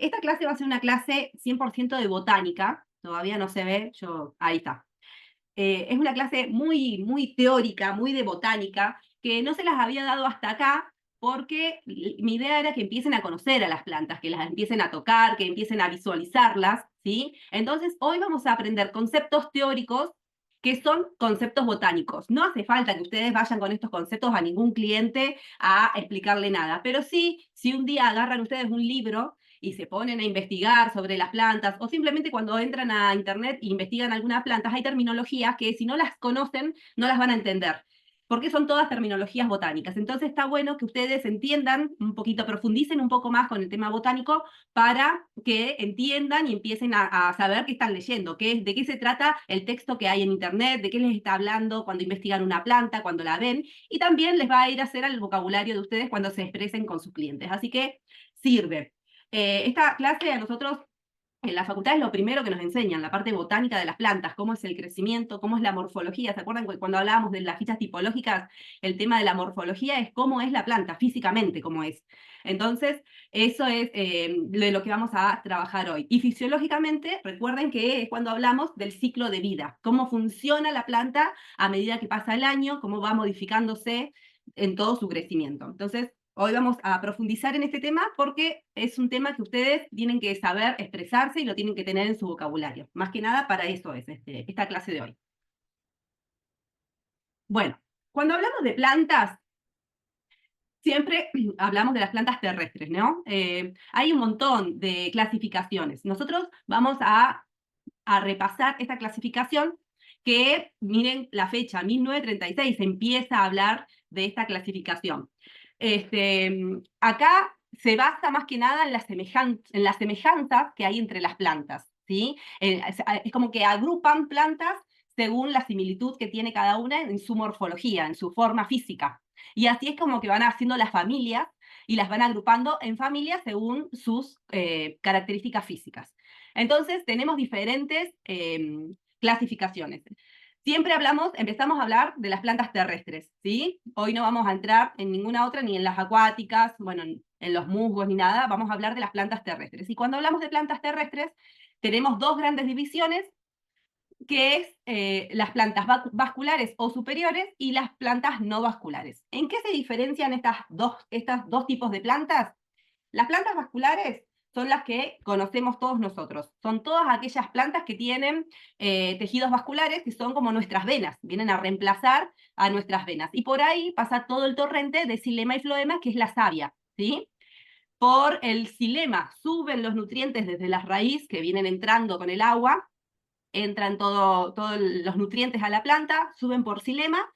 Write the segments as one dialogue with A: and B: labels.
A: Esta clase va a ser una clase 100% de botánica, todavía no se ve, ahí está. Es una clase muy teórica, muy de botánica, que no se las había dado hasta acá, porque mi idea era que empiecen a conocer a las plantas, que las empiecen a tocar, que empiecen a visualizarlas, ¿sí? Entonces, hoy vamos a aprender conceptos teóricos que son conceptos botánicos. No hace falta que ustedes vayan con estos conceptos a ningún cliente a explicarle nada, pero sí, si un día agarran ustedes un libro y se ponen a investigar sobre las plantas, o simplemente cuando entran a internet e investigan algunas plantas, hay terminologías que si no las conocen, no las van a entender, porque son todas terminologías botánicas. Entonces está bueno que ustedes entiendan un poquito, profundicen un poco más con el tema botánico para que entiendan y empiecen a saber qué están leyendo, de qué se trata el texto que hay en internet, de qué les está hablando cuando investigan una planta, cuando la ven, y también les va a ir a hacer al vocabulario de ustedes cuando se expresen con sus clientes. Así que sirve. Esta clase a nosotros en la facultad es lo primero que nos enseñan, la parte botánica de las plantas, cómo es el crecimiento, cómo es la morfología. ¿Se acuerdan cuando hablábamos de las fichas tipológicas? El tema de la morfología es cómo es la planta, físicamente cómo es. Entonces, eso es de lo que vamos a trabajar hoy. Y fisiológicamente, recuerden que es cuando hablamos del ciclo de vida, cómo funciona la planta a medida que pasa el año, cómo va modificándose en todo su crecimiento. Entonces, hoy vamos a profundizar en este tema porque es un tema que ustedes tienen que saber expresarse y lo tienen que tener en su vocabulario. Más que nada para eso es esta clase de hoy. Bueno, cuando hablamos de plantas, siempre hablamos de las plantas terrestres, ¿no? Hay un montón de clasificaciones. Nosotros vamos a repasar esta clasificación que, miren la fecha, 1936, se empieza a hablar de esta clasificación. Acá se basa más que nada en las semejanzas que hay entre las plantas, ¿sí? Es como que agrupan plantas según la similitud que tiene cada una en su morfología, en su forma física. Y así es como que van haciendo las familias y las van agrupando en familias según sus características físicas. Entonces, tenemos diferentes clasificaciones. Siempre empezamos a hablar de las plantas terrestres, ¿sí? Hoy no vamos a entrar en ninguna otra, ni en las acuáticas, bueno, en los musgos, ni nada, vamos a hablar de las plantas terrestres. Y cuando hablamos de plantas terrestres, tenemos dos grandes divisiones, que es las plantas vasculares o superiores y las plantas no vasculares. ¿En qué se diferencian estos dos tipos de plantas? Las plantas vasculares son las que conocemos todos nosotros. Son todas aquellas plantas que tienen tejidos vasculares, que son como nuestras venas, vienen a reemplazar a nuestras venas. Y por ahí pasa todo el torrente de xilema y floema, que es la savia, ¿sí? Por el xilema suben los nutrientes desde la raíz, que vienen entrando con el agua, entran todos los nutrientes a la planta, suben por xilema,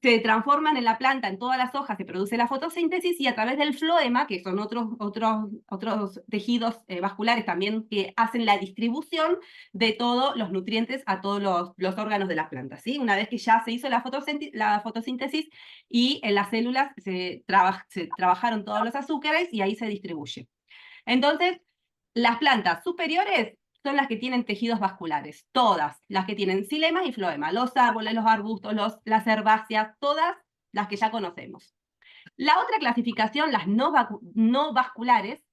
A: se transforman en la planta, en todas las hojas, se produce la fotosíntesis y a través del floema, que son otros tejidos vasculares también que hacen la distribución de todos los nutrientes a todos los órganos de las plantas, ¿sí? Una vez que ya se hizo la fotosíntesis y en las células se trabajaron todos los azúcares y ahí se distribuye. Entonces, las plantas superiores son las que tienen tejidos vasculares, todas las que tienen xilema y floema, los árboles, los arbustos, las herbáceas, todas las que ya conocemos. La otra clasificación, las no vasculares,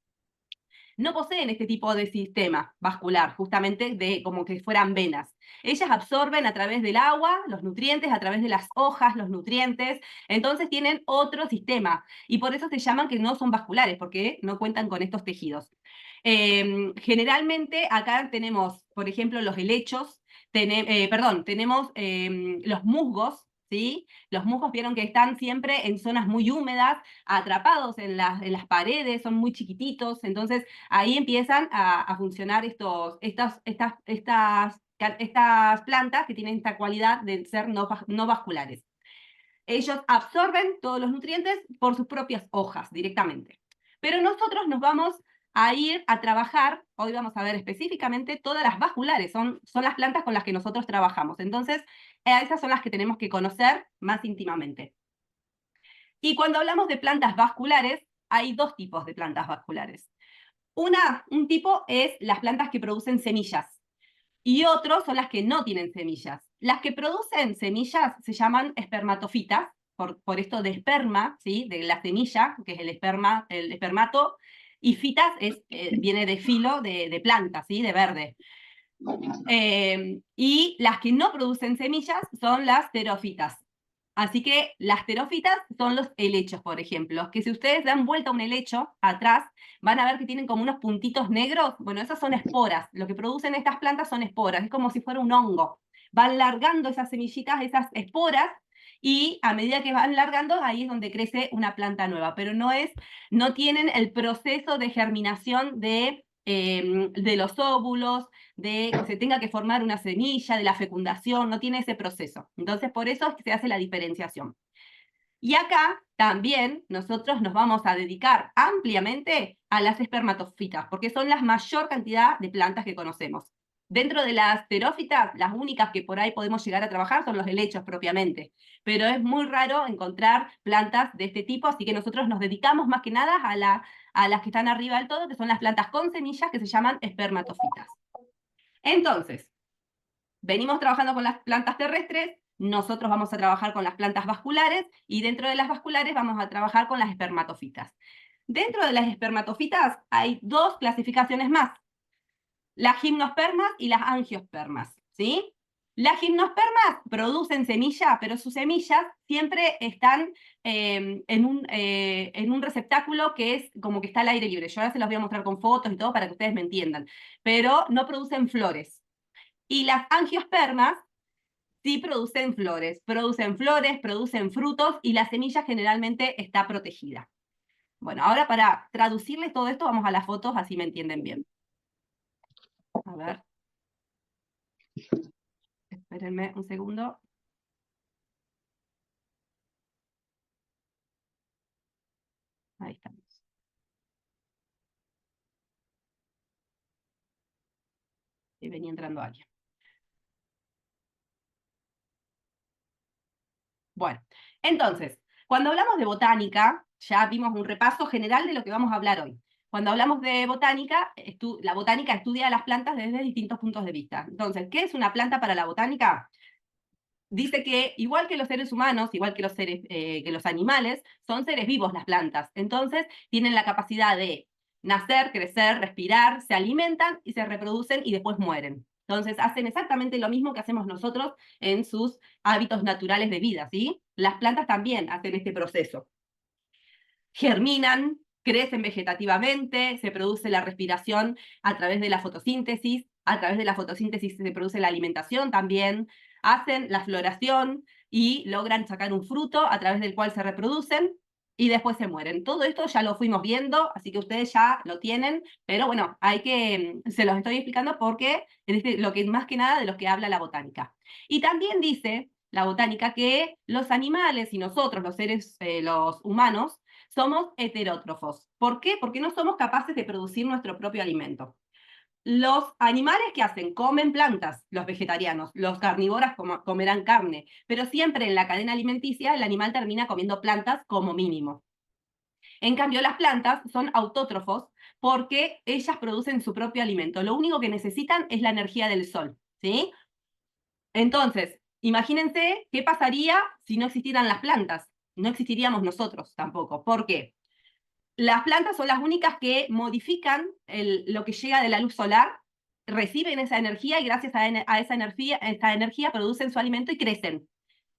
A: no poseen este tipo de sistema vascular, justamente de como que fueran venas. Ellas absorben a través del agua los nutrientes, a través de las hojas los nutrientes, entonces tienen otro sistema y por eso se llaman que no son vasculares, porque no cuentan con estos tejidos. Generalmente acá tenemos, por ejemplo, los helechos, tenemos los musgos, ¿sí? Los musgos vieron que están siempre en zonas muy húmedas, atrapados en las paredes, son muy chiquititos, entonces ahí empiezan a funcionar estas plantas que tienen esta cualidad de ser no vasculares. Ellos absorben todos los nutrientes por sus propias hojas directamente. Pero nosotros nos vamos a ir a trabajar, hoy vamos a ver específicamente todas las vasculares, son las plantas con las que nosotros trabajamos. Entonces, esas son las que tenemos que conocer más íntimamente. Y cuando hablamos de plantas vasculares, hay dos tipos de plantas vasculares. Un tipo es las plantas que producen semillas y otros son las que no tienen semillas. Las que producen semillas se llaman espermatofitas, por esto de esperma, ¿sí? De la semilla, que es el espermato, y fitas viene de filo de planta, ¿sí? De verde. Y las que no producen semillas son las terófitas. Así que las terófitas son los helechos, por ejemplo, que si ustedes dan vuelta a un helecho atrás, van a ver que tienen como unos puntitos negros. Bueno, esas son esporas. Lo que producen estas plantas son esporas, es como si fuera un hongo. Van largando esas semillitas, esas esporas, y a medida que van largando, ahí es donde crece una planta nueva. Pero no tienen el proceso de germinación de los óvulos, de que se tenga que formar una semilla, de la fecundación, no tiene ese proceso. Entonces, por eso es que se hace la diferenciación. Y acá también nosotros nos vamos a dedicar ampliamente a las espermatofitas, porque son la mayor cantidad de plantas que conocemos. Dentro de las terófitas, las únicas que por ahí podemos llegar a trabajar son los helechos propiamente, pero es muy raro encontrar plantas de este tipo, así que nosotros nos dedicamos más que nada a las que están arriba del todo, que son las plantas con semillas, que se llaman espermatofitas. Entonces, venimos trabajando con las plantas terrestres, nosotros vamos a trabajar con las plantas vasculares y dentro de las vasculares vamos a trabajar con las espermatofitas. Dentro de las espermatofitas hay dos clasificaciones más, las gimnospermas y las angiospermas, ¿sí? Las gimnospermas producen semilla, pero sus semillas siempre están en un receptáculo que es como que está al aire libre. Yo ahora se los voy a mostrar con fotos y todo para que ustedes me entiendan, pero no producen flores. Y las angiospermas sí producen flores, producen frutos y la semilla generalmente está protegida. Bueno, ahora para traducirles todo esto vamos a las fotos, así me entienden bien. A ver. Espérenme un segundo. Ahí estamos. Y venía entrando alguien. Bueno, entonces, cuando hablamos de botánica, ya vimos un repaso general de lo que vamos a hablar hoy. Cuando hablamos de botánica, la botánica estudia las plantas desde distintos puntos de vista. Entonces, ¿qué es una planta para la botánica? Dice que igual que los seres humanos, igual que que los animales, son seres vivos las plantas. Entonces, tienen la capacidad de nacer, crecer, respirar, se alimentan y se reproducen y después mueren. Entonces, hacen exactamente lo mismo que hacemos nosotros en sus hábitos naturales de vida, ¿sí? Las plantas también hacen este proceso. Germinan, crecen vegetativamente, se produce la respiración a través de la fotosíntesis, a través de la fotosíntesis se produce la alimentación también, hacen la floración y logran sacar un fruto a través del cual se reproducen y después se mueren. Todo esto ya lo fuimos viendo, así que ustedes ya lo tienen, pero bueno, se los estoy explicando porque es lo que más que nada de lo que habla la botánica. Y también dice la botánica que los animales y nosotros, los humanos, somos heterótrofos. ¿Por qué? Porque no somos capaces de producir nuestro propio alimento. Los animales que hacen, comen plantas, los vegetarianos, los carnívoros comerán carne, pero siempre en la cadena alimenticia el animal termina comiendo plantas como mínimo. En cambio, las plantas son autótrofos porque ellas producen su propio alimento. Lo único que necesitan es la energía del sol, ¿sí? Entonces, imagínense qué pasaría si no existieran las plantas. No existiríamos nosotros tampoco. ¿Por qué? Las plantas son las únicas que modifican lo que llega de la luz solar, reciben esa energía y gracias a esa energía producen su alimento y crecen.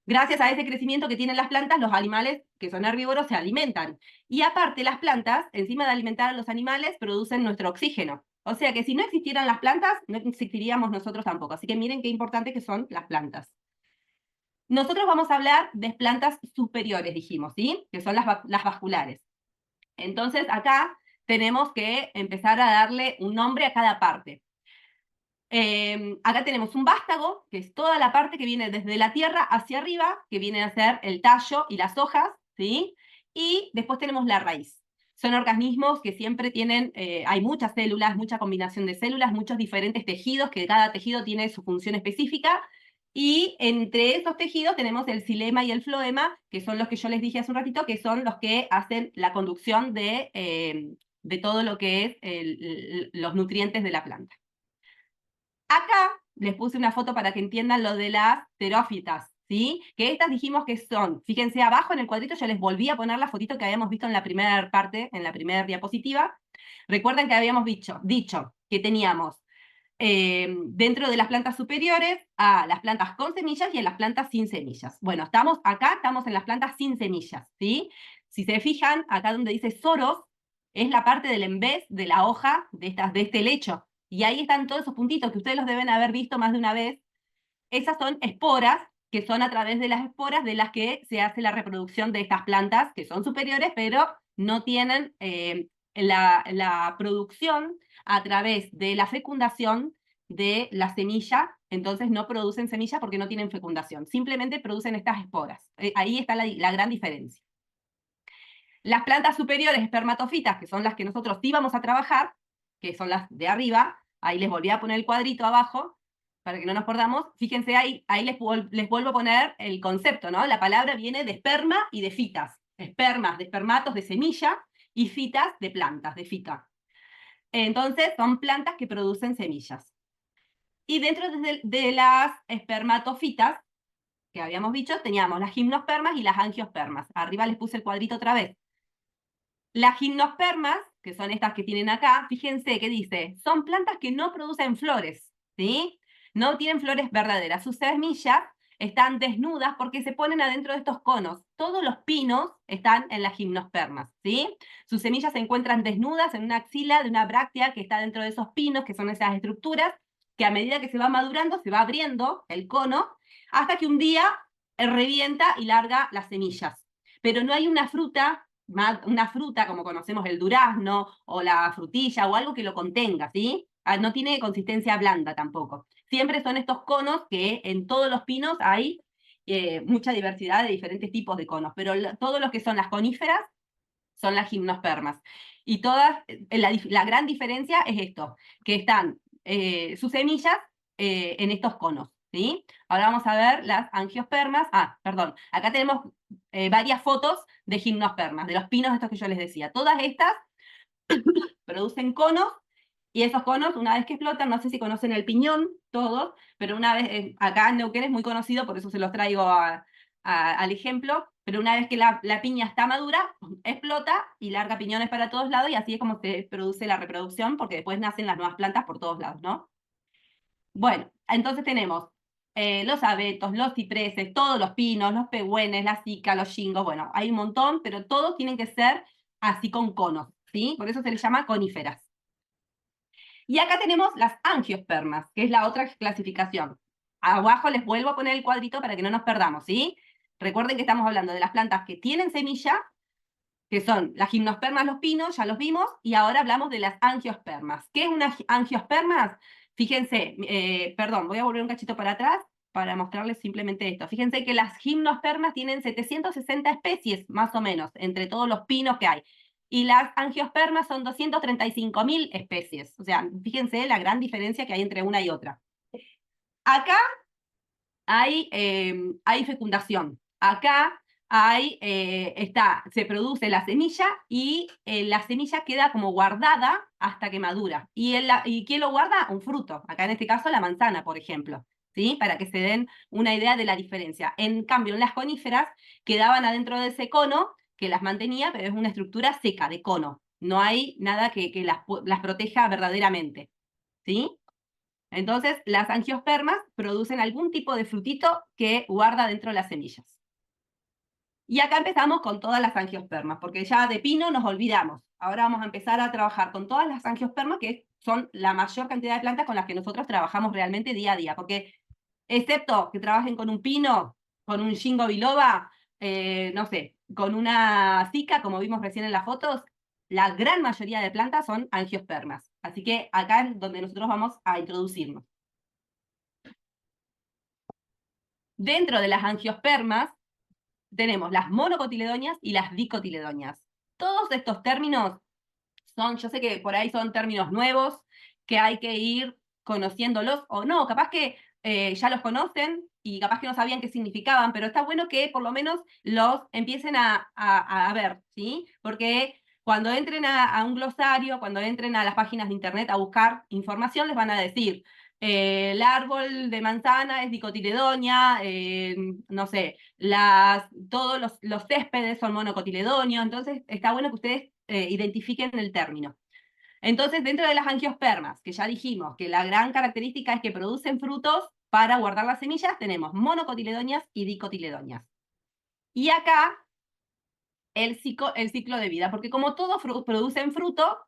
A: Gracias a ese crecimiento que tienen las plantas, los animales que son herbívoros se alimentan. Y aparte, las plantas, encima de alimentar a los animales, producen nuestro oxígeno. O sea que si no existieran las plantas, no existiríamos nosotros tampoco. Así que miren qué importante que son las plantas. Nosotros vamos a hablar de plantas superiores, dijimos, ¿sí? Que son las vasculares. Entonces, acá tenemos que empezar a darle un nombre a cada parte. Acá tenemos un vástago, que es toda la parte que viene desde la tierra hacia arriba, que viene a ser el tallo y las hojas, ¿sí? Y después tenemos la raíz. Son organismos que siempre tienen, hay muchas células, mucha combinación de células, muchos diferentes tejidos, que cada tejido tiene su función específica, y entre esos tejidos tenemos el xilema y el floema, que son los que yo les dije hace un ratito, que son los que hacen la conducción de todo lo que es los nutrientes de la planta. Acá les puse una foto para que entiendan lo de las terófitas, ¿sí? Que estas dijimos que son, fíjense abajo en el cuadrito, yo les volví a poner la fotito que habíamos visto en la primera parte, en la primera diapositiva. Recuerden que habíamos dicho que teníamos dentro de las plantas superiores a las plantas con semillas y a las plantas sin semillas. Bueno, estamos en las plantas sin semillas, ¿sí? Si se fijan, acá donde dice soros, es la parte del embés de la hoja de este lecho. Y ahí están todos esos puntitos que ustedes los deben haber visto más de una vez. Esas son esporas, que son a través de las esporas de las que se hace la reproducción de estas plantas, que son superiores, pero no tienen la producción a través de la fecundación de la semilla, entonces no producen semilla porque no tienen fecundación, simplemente producen estas esporas. Ahí está la gran diferencia. Las plantas superiores espermatofitas, que son las que nosotros íbamos a trabajar, que son las de arriba, ahí les volví a poner el cuadrito abajo, para que no nos perdamos, fíjense ahí les vuelvo a poner el concepto, ¿no? La palabra viene de esperma y de fitas. Espermas de espermatos de semilla y fitas de plantas, de fita. Entonces, son plantas que producen semillas. Y dentro de las espermatofitas, que habíamos dicho, teníamos las gimnospermas y las angiospermas. Arriba les puse el cuadrito otra vez. Las gimnospermas, que son estas que tienen acá, fíjense que dice, son plantas que no producen flores, ¿sí? No tienen flores verdaderas. Sus semillas están desnudas porque se ponen adentro de estos conos. Todos los pinos están en las gimnospermas, ¿sí? Sus semillas se encuentran desnudas en una axila de una bráctea que está dentro de esos pinos, que son esas estructuras, que a medida que se va madurando, se va abriendo el cono, hasta que un día revienta y larga las semillas. Pero no hay una fruta como conocemos el durazno o la frutilla o algo que lo contenga, ¿sí? No tiene consistencia blanda tampoco. Siempre son estos conos que en todos los pinos hay mucha diversidad de diferentes tipos de conos, pero todos los que son las coníferas son las gimnospermas. Y todas, la gran diferencia es esto, que están sus semillas en estos conos, ¿sí? Ahora vamos a ver las angiospermas. Perdón, acá tenemos varias fotos de gimnospermas, de los pinos estos que yo les decía. Todas estas producen conos y esos conos, una vez que explotan, no sé si conocen el piñón, todos, pero una vez, acá en Neuquén es muy conocido, por eso se los traigo al ejemplo, pero una vez que la piña está madura, explota y larga piñones para todos lados y así es como se produce la reproducción, porque después nacen las nuevas plantas por todos lados, ¿no? Bueno, entonces tenemos los abetos, los cipreses, todos los pinos, los pehúenes, la sica, los shingos, bueno, hay un montón, pero todos tienen que ser así con conos, ¿sí? Por eso se les llama coníferas. Y acá tenemos las angiospermas, que es la otra clasificación. Abajo les vuelvo a poner el cuadrito para que no nos perdamos, ¿sí? Recuerden que estamos hablando de las plantas que tienen semilla, que son las gimnospermas, los pinos, ya los vimos, y ahora hablamos de las angiospermas. ¿Qué es una angiospermas? Fíjense, perdón, voy a volver un cachito para atrás para mostrarles simplemente esto. Fíjense que las gimnospermas tienen 760 especies, más o menos, entre todos los pinos que hay. Y las angiospermas son 235.000 especies. O sea, fíjense la gran diferencia que hay entre una y otra. Acá hay fecundación. Acá se produce la semilla y la semilla queda como guardada hasta que madura. ¿Y quién lo guarda? Un fruto. Acá en este caso la manzana, por ejemplo. ¿Sí? Para que se den una idea de la diferencia. En cambio, en las coníferas quedaban adentro de ese cono que las mantenía, pero es una estructura seca de cono. No hay nada que las proteja verdaderamente. ¿Sí? Entonces, las angiospermas producen algún tipo de frutito que guarda dentro de las semillas. Y acá empezamos con todas las angiospermas, porque ya de pino nos olvidamos. Ahora vamos a empezar a trabajar con todas las angiospermas, que son la mayor cantidad de plantas con las que nosotros trabajamos realmente día a día. Porque, excepto que trabajen con un pino, con un ginkgo biloba, no sé, con una zika, como vimos recién en las fotos, la gran mayoría de plantas son angiospermas. Así que acá es donde nosotros vamos a introducirnos. Dentro de las angiospermas tenemos las monocotiledonias y las dicotiledonias. Todos estos términos yo sé que por ahí son términos nuevos, que hay que ir conociéndolos o no, capaz que ya los conocen y capaz que no sabían qué significaban, pero está bueno que por lo menos los empiecen a ver, ¿sí? Porque cuando entren a un glosario, cuando entren a las páginas de internet a buscar información, les van a decir El árbol de manzana es dicotiledonia, no sé, todos los céspedes son monocotiledonios, entonces está bueno que ustedes identifiquen el término. Entonces, dentro de las angiospermas, que ya dijimos que la gran característica es que producen frutos para guardar las semillas, tenemos monocotiledonias y dicotiledonias. Y acá el ciclo de vida, porque como todos producen fruto,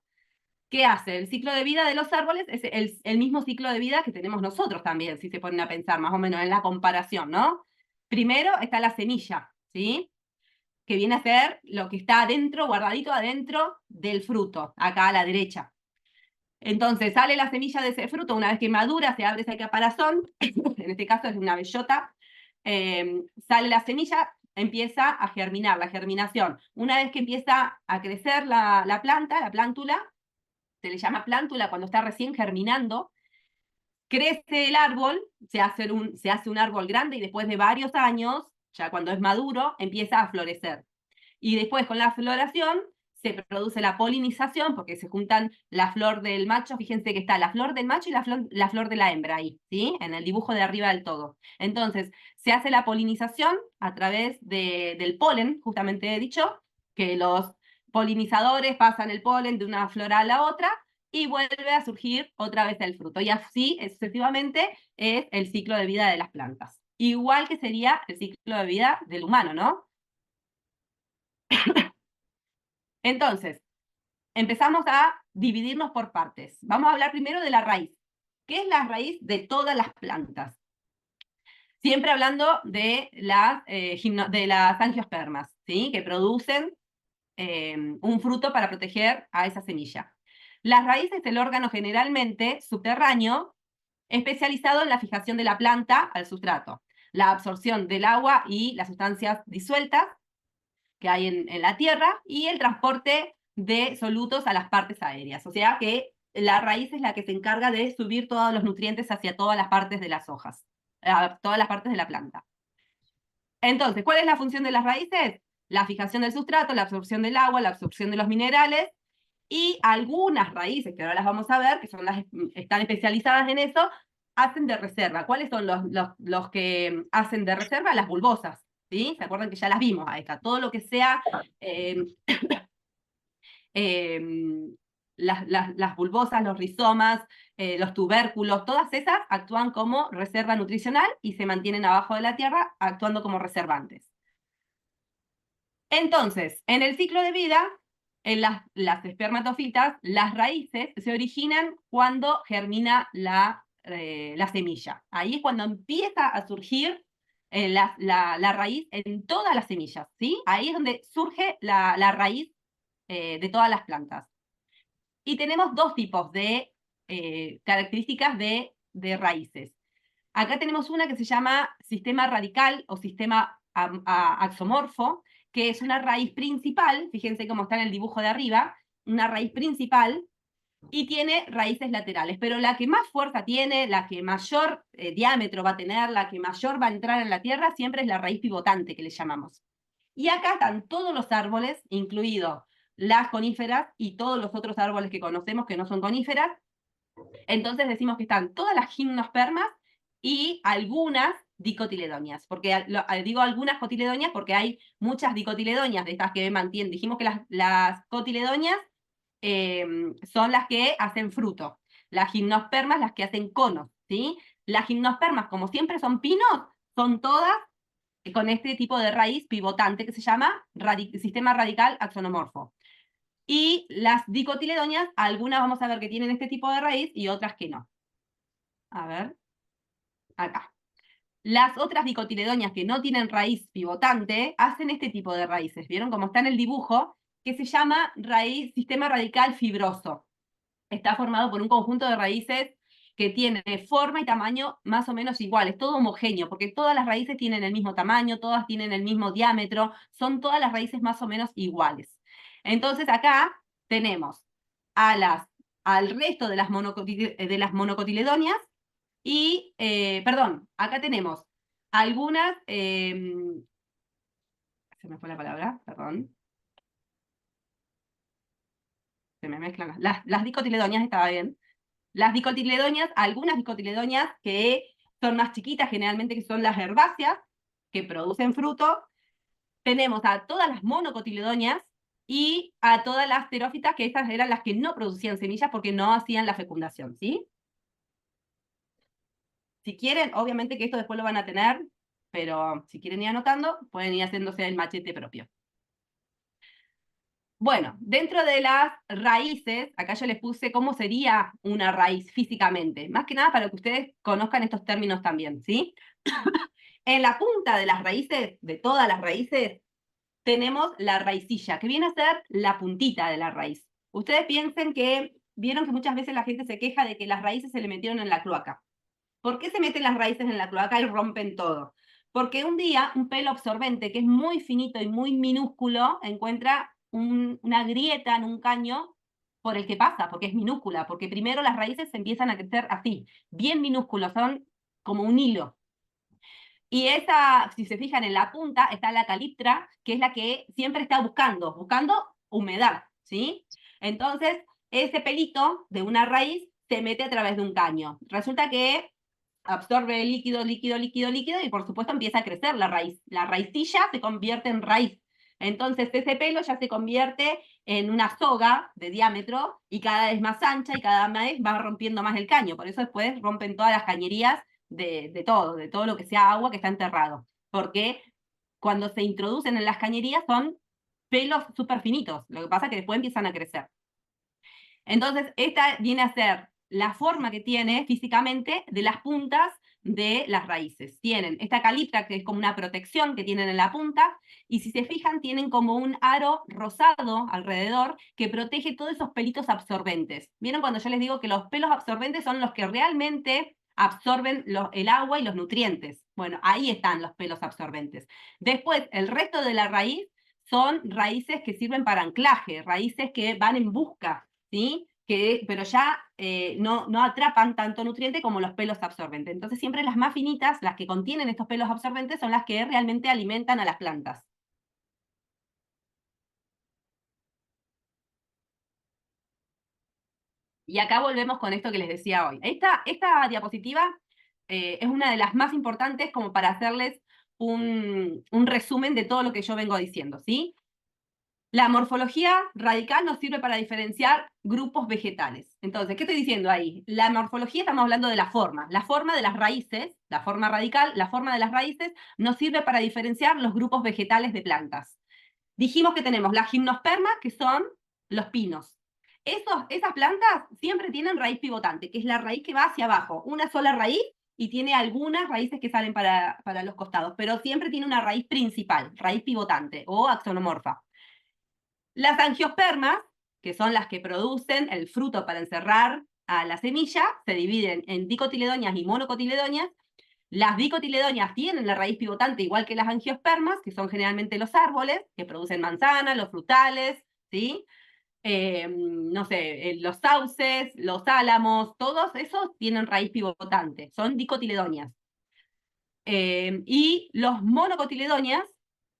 A: ¿qué hace? El ciclo de vida de los árboles es el mismo ciclo de vida que tenemos nosotros también, si se ponen a pensar más o menos en la comparación, ¿no? Primero está la semilla, ¿sí? Que viene a ser lo que está adentro, guardadito adentro del fruto, acá a la derecha. Entonces sale la semilla de ese fruto, una vez que madura, se abre ese caparazón, en este caso es una bellota, sale la semilla, empieza a germinar, la germinación. Una vez que empieza a crecer la planta, la plántula, se le llama plántula cuando está recién germinando, crece el árbol, se hace un árbol grande y después de varios años, ya cuando es maduro, empieza a florecer. Y después con la floración se produce la polinización, porque se juntan la flor del macho, fíjense que está la flor del macho y la flor de la hembra ahí, ¿sí? En el dibujo de arriba del todo. Entonces, se hace la polinización a través del polen, justamente he dicho, que los polinizadores pasan el polen de una flor a la otra y vuelve a surgir otra vez el fruto. Y así, sucesivamente, es el ciclo de vida de las plantas. Igual que sería el ciclo de vida del humano, ¿no? Entonces, empezamos a dividirnos por partes. Vamos a hablar primero de la raíz. ¿Qué es la raíz de todas las plantas? Siempre hablando de las angiospermas, ¿sí? Que producen un fruto para proteger a esa semilla. Las raíces del órgano generalmente subterráneo, especializado en la fijación de la planta al sustrato, la absorción del agua y las sustancias disueltas que hay en la tierra y el transporte de solutos a las partes aéreas. O sea que la raíz es la que se encarga de subir todos los nutrientes hacia todas las partes de las hojas, a todas las partes de la planta. Entonces, ¿cuál es la función de las raíces? La fijación del sustrato, la absorción del agua, la absorción de los minerales y algunas raíces, que ahora las vamos a ver, que son están especializadas en eso, hacen de reserva. ¿Cuáles son los que hacen de reserva? Las bulbosas, ¿sí? ¿Se acuerdan que ya las vimos a esta? Todo lo que sea eh, eh, las bulbosas, los rizomas, los tubérculos, todas esas actúan como reserva nutricional y se mantienen abajo de la tierra actuando como reservantes. Entonces, en el ciclo de vida, en las espermatofitas, las raíces se originan cuando germina la semilla. Ahí es cuando empieza a surgir la raíz en todas las semillas, ¿sí? Ahí es donde surge la raíz de todas las plantas. Y tenemos dos tipos de características de raíces. Acá tenemos una que se llama sistema radical o sistema axomorfo, que es una raíz principal, fíjense cómo está en el dibujo de arriba, una raíz principal, y tiene raíces laterales, pero la que más fuerza tiene, la que mayor diámetro va a tener, la que mayor va a entrar en la tierra, siempre es la raíz pivotante que le llamamos. Y acá están todos los árboles, incluidos las coníferas y todos los otros árboles que conocemos que no son coníferas. Entonces decimos que están todas las gimnospermas y algunas dicotiledonias. Porque digo algunas cotiledonias porque hay muchas dicotiledonias de estas que mantienen. Dijimos que las cotiledonias son las que hacen fruto. Las gimnospermas las que hacen conos, ¿sí? Las gimnospermas, como siempre son pinos, son todas con este tipo de raíz pivotante que se llama sistema radical axonomorfo. Y las dicotiledonias, algunas vamos a ver que tienen este tipo de raíz y otras que no. A ver, acá. Las otras dicotiledonias que no tienen raíz pivotante hacen este tipo de raíces. ¿Vieron cómo está en el dibujo? Que se llama sistema radical fibroso. Está formado por un conjunto de raíces que tiene forma y tamaño más o menos iguales, todo homogéneo, porque todas las raíces tienen el mismo tamaño, todas tienen el mismo diámetro, son todas las raíces más o menos iguales. Entonces acá tenemos al resto de las monocotiledonias y, perdón, acá tenemos algunas, se me fue la palabra, perdón, se me mezclan las dicotiledonias, estaba bien. Las dicotiledonias, algunas dicotiledonias que son más chiquitas, generalmente que son las herbáceas, que producen fruto. Tenemos a todas las monocotiledonias y a todas las terófitas, que estas eran las que no producían semillas porque no hacían la fecundación, ¿sí? Si quieren, obviamente que esto después lo van a tener, pero si quieren ir anotando, pueden ir haciéndose el machete propio. Bueno, dentro de las raíces, acá yo les puse cómo sería una raíz físicamente, más que nada para que ustedes conozcan estos términos también, ¿sí? En la punta de las raíces, de todas las raíces, tenemos la raicilla, que viene a ser la puntita de la raíz. Ustedes piensen que, vieron que muchas veces la gente se queja de que las raíces se le metieron en la cloaca. ¿Por qué se meten las raíces en la cloaca y rompen todo? Porque un día un pelo absorbente que es muy finito y muy minúsculo encuentra una grieta en un caño por el que pasa, porque es minúscula, porque primero las raíces se empiezan a crecer así, bien minúsculos, son como un hilo. Y esa, si se fijan en la punta, está la caliptra, que es la que siempre está buscando humedad, ¿sí? Entonces, ese pelito de una raíz se mete a través de un caño. Resulta que absorbe líquido, líquido, líquido, líquido, y por supuesto empieza a crecer la raíz. La raicilla se convierte en raíz. Entonces ese pelo ya se convierte en una soga de diámetro y cada vez más ancha y cada vez va rompiendo más el caño. Por eso después rompen todas las cañerías de todo lo que sea agua que está enterrado. Porque cuando se introducen en las cañerías son pelos súper finitos. Lo que pasa es que después empiezan a crecer. Entonces, esta viene a ser la forma que tiene físicamente de las puntas de las raíces. Tienen esta caliptra, que es como una protección que tienen en la punta, y si se fijan, tienen como un aro rosado alrededor que protege todos esos pelitos absorbentes. ¿Vieron cuando yo les digo que los pelos absorbentes son los que realmente absorben el agua y los nutrientes? Bueno, ahí están los pelos absorbentes. Después, el resto de la raíz son raíces que sirven para anclaje, raíces que van en busca, ¿sí? Pero ya no atrapan tanto nutriente como los pelos absorbentes. Entonces siempre las más finitas, las que contienen estos pelos absorbentes, son las que realmente alimentan a las plantas. Y acá volvemos con esto que les decía hoy. Esta diapositiva es una de las más importantes como para hacerles un resumen de todo lo que yo vengo diciendo, ¿sí? La morfología radical nos sirve para diferenciar grupos vegetales. Entonces, ¿qué estoy diciendo ahí? La morfología, estamos hablando de la forma de las raíces, la forma radical, la forma de las raíces nos sirve para diferenciar los grupos vegetales de plantas. Dijimos que tenemos las gimnospermas, que son los pinos. Esas plantas siempre tienen raíz pivotante, que es la raíz que va hacia abajo, una sola raíz y tiene algunas raíces que salen para los costados, pero siempre tiene una raíz principal, raíz pivotante o axonomorfa. Las angiospermas, que son las que producen el fruto para encerrar a la semilla, se dividen en dicotiledonias y monocotiledonias. Las dicotiledonias tienen la raíz pivotante igual que las angiospermas, que son generalmente los árboles, que producen manzanas, los frutales, ¿sí? No sé, los sauces, los álamos, todos esos tienen raíz pivotante, son dicotiledonias. Y los monocotiledonias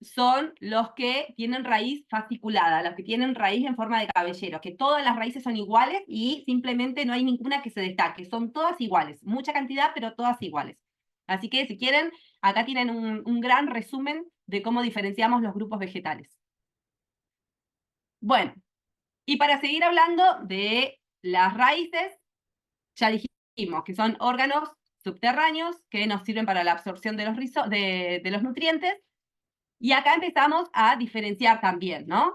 A: son los que tienen raíz fasciculada, los que tienen raíz en forma de cabellero, que todas las raíces son iguales y simplemente no hay ninguna que se destaque, son todas iguales, mucha cantidad, pero todas iguales. Así que si quieren, acá tienen un gran resumen de cómo diferenciamos los grupos vegetales. Bueno, y para seguir hablando de las raíces, ya dijimos que son órganos subterráneos que nos sirven para la absorción de de los nutrientes. Y acá empezamos a diferenciar también, ¿no?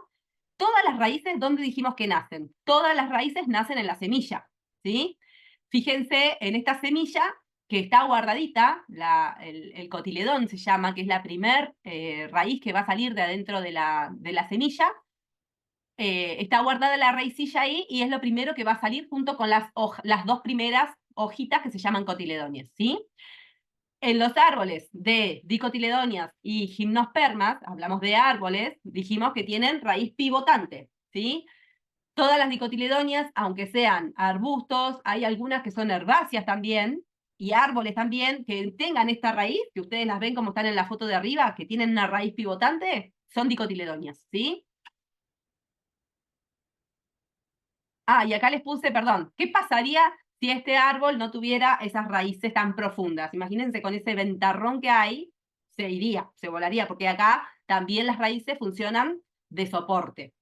A: Todas las raíces, ¿dónde dijimos que nacen? Todas las raíces nacen en la semilla, ¿sí? Fíjense en esta semilla que está guardadita, el cotiledón se llama, que es la primer raíz que va a salir de adentro de la semilla. Está guardada la raicilla ahí y es lo primero que va a salir junto con las dos primeras hojitas que se llaman cotiledonias, ¿sí? En los árboles de dicotiledonias y gimnospermas, hablamos de árboles, dijimos que tienen raíz pivotante, ¿sí? Todas las dicotiledonias, aunque sean arbustos, hay algunas que son herbáceas también, y árboles también, que tengan esta raíz, que ustedes las ven como están en la foto de arriba, que tienen una raíz pivotante, son dicotiledonias, ¿sí? Ah, y acá les puse, perdón, ¿qué pasaría si este árbol no tuviera esas raíces tan profundas. Imagínense con ese ventarrón que hay, se iría, se volaría, porque acá también las raíces funcionan de soporte.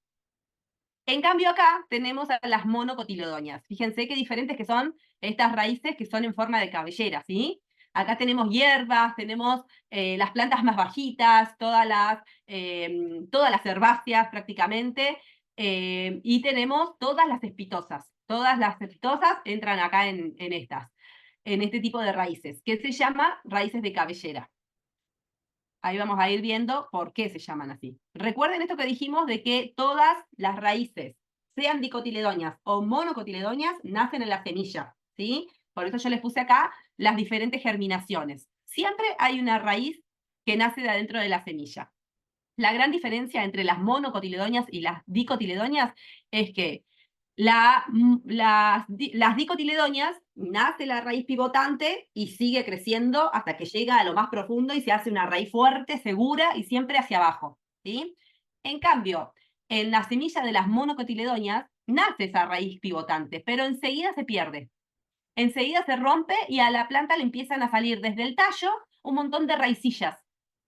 A: En cambio acá tenemos a las monocotiledonias. Fíjense qué diferentes que son estas raíces que son en forma de cabellera, ¿sí? Acá tenemos hierbas, tenemos las plantas más bajitas, todas las herbáceas prácticamente, y tenemos todas las espitosas. Todas las espitosas entran acá en este tipo de raíces, que se llama raíces de cabellera. Ahí vamos a ir viendo por qué se llaman así. Recuerden esto que dijimos de que todas las raíces, sean dicotiledonias o monocotiledonias, nacen en la semilla, ¿sí? Por eso yo les puse acá las diferentes germinaciones. Siempre hay una raíz que nace de adentro de la semilla. La gran diferencia entre las monocotiledonias y las dicotiledonias es que las dicotiledonias nace la raíz pivotante y sigue creciendo hasta que llega a lo más profundo y se hace una raíz fuerte, segura y siempre hacia abajo, ¿sí? En cambio, en la semilla de las monocotiledonias nace esa raíz pivotante, pero enseguida se pierde. Enseguida se rompe y a la planta le empiezan a salir desde el tallo un montón de raicillas.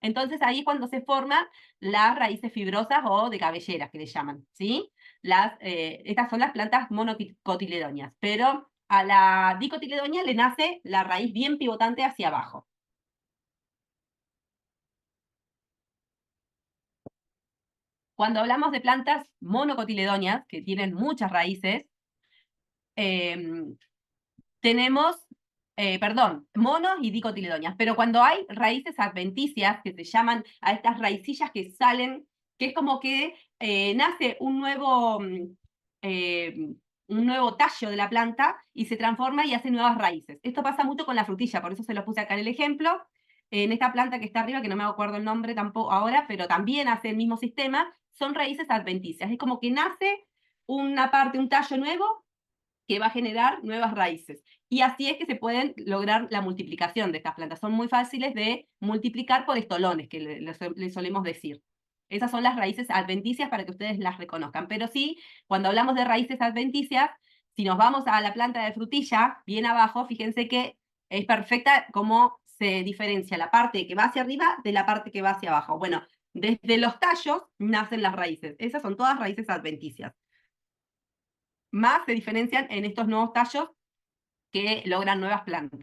A: Entonces ahí es cuando se forman las raíces fibrosas o de cabelleras, que le llaman, ¿sí? Estas son las plantas monocotiledonias, pero a la dicotiledonia le nace la raíz bien pivotante hacia abajo. Cuando hablamos de plantas monocotiledonias, que tienen muchas raíces, tenemos, monos y dicotiledonias, pero cuando hay raíces adventicias, que se llaman a estas raicillas que salen, que es como que nace eh, un nuevo tallo de la planta y se transforma y hace nuevas raíces. Esto pasa mucho con la frutilla, por eso se lo puse acá en el ejemplo. En esta planta que está arriba, que no me acuerdo el nombre tampoco ahora, pero también hace el mismo sistema, son raíces adventicias. Es como que nace una parte, un tallo nuevo, que va a generar nuevas raíces. Y así es que se pueden lograr la multiplicación de estas plantas. Son muy fáciles de multiplicar por estolones, que le solemos decir. Esas son las raíces adventicias para que ustedes las reconozcan. Pero sí, cuando hablamos de raíces adventicias, si nos vamos a la planta de frutilla, bien abajo, fíjense que es perfecta cómo se diferencia la parte que va hacia arriba de la parte que va hacia abajo. Bueno, desde los tallos nacen las raíces. Esas son todas raíces adventicias. Más se diferencian en estos nuevos tallos que logran nuevas plantas.